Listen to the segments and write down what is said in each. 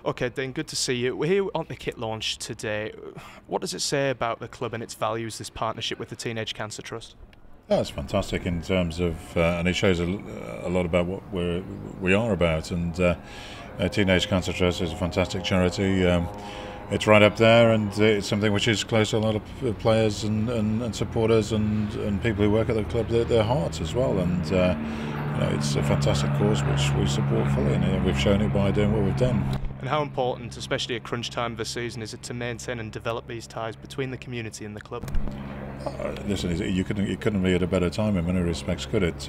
Okay, Dean, good to see you. We're here on the kit launch today. What does it say about the club and its values, this partnership with the Teenage Cancer Trust? Oh, it's fantastic in terms of, and it shows a lot about what we are about. And Teenage Cancer Trust is a fantastic charity. It's right up there, and it's something which is close to a lot of players and supporters and people who work at the club, their hearts as well. And it's a fantastic cause which we support fully, and we've shown it by doing what we've done. And how important, especially at crunch time of the season, is it to maintain and develop these ties between the community and the club? Listen, it couldn't be at a better time in many respects, could it?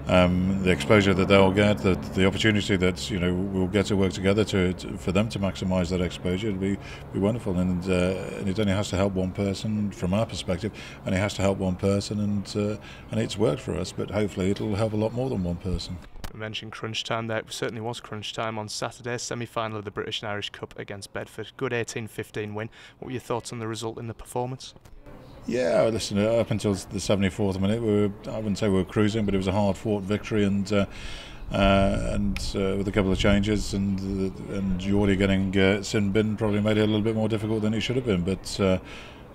The exposure that they'll get, the opportunity that we'll get to work together for them to maximise that exposure, it'll be wonderful. And it only has to help one person from our perspective, and it has to help one person, and it's worked for us. But hopefully, it'll help a lot more than one person. You mentioned crunch time there. It certainly was crunch time on Saturday, semi-final of the British and Irish Cup against Bedford. Good 18-15 win. What were your thoughts on the result in the performance? Yeah, listen, up until the 74th minute, I wouldn't say we were cruising, but it was a hard-fought victory, and with a couple of changes, and Geordie getting sin bin probably made it a little bit more difficult than it should have been. But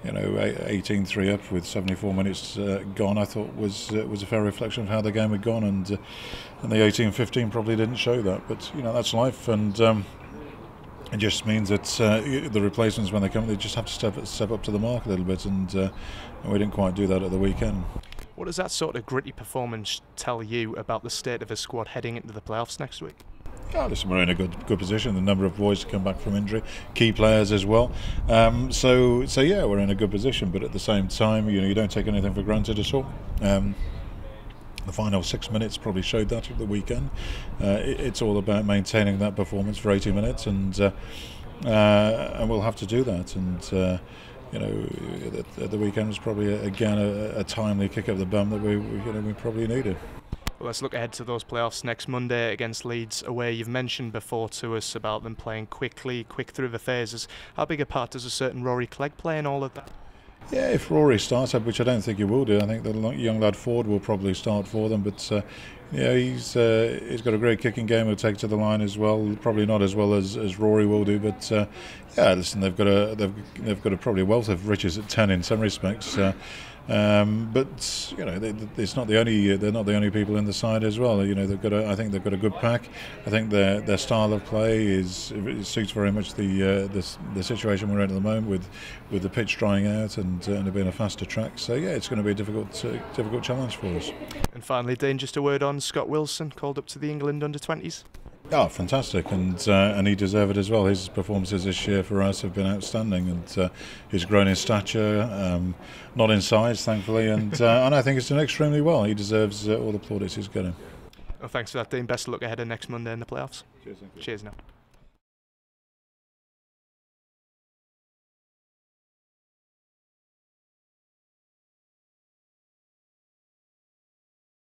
18-3 up with 74 minutes gone, I thought was a fair reflection of how the game had gone, and the 18-15 probably didn't show that. But that's life, and it just means that the replacements, when they come, they just have to step up to the mark a little bit, and we didn't quite do that at the weekend. What does that sort of gritty performance tell you about the state of the squad heading into the playoffs next week? Yeah, listen, we're in a good position. The number of boys to come back from injury, key players as well. So yeah, we're in a good position. But at the same time, you don't take anything for granted at all. The final 6 minutes probably showed that at the weekend. It's all about maintaining that performance for 80 minutes, and we'll have to do that. And at the weekend was probably again a timely kick up the bum that we probably needed. Well, let's look ahead to those playoffs next Monday against Leeds away. You've mentioned before to us about them playing quick through the phases. How big a part does a certain Rory Clegg play in all of that? Yeah, if Rory starts up, which I don't think he will do, I think the young lad Ford will probably start for them. But he's got a great kicking game. He'll take to the line as well. Probably not as well as Rory will do, but listen, they've got a probably wealth of riches at 10 in some respects. But it's not the only. They're not the only people in the side as well. I think they've got a good pack. I think their style of play it suits very much the situation we're in at the moment with the pitch drying out and it being a faster track. So yeah, it's going to be a difficult challenge for us. And finally, Dean, just a word on Scott Wilson, called up to the England under-20s. Oh, fantastic, and he deserved it as well. His performances this year for us have been outstanding, and he's grown in stature, not in size, thankfully, and I think he's done extremely well. He deserves all the plaudits he's getting. Well, thanks for that, Dean. Best of luck ahead of next Monday in the playoffs. Cheers, thank you. Cheers now.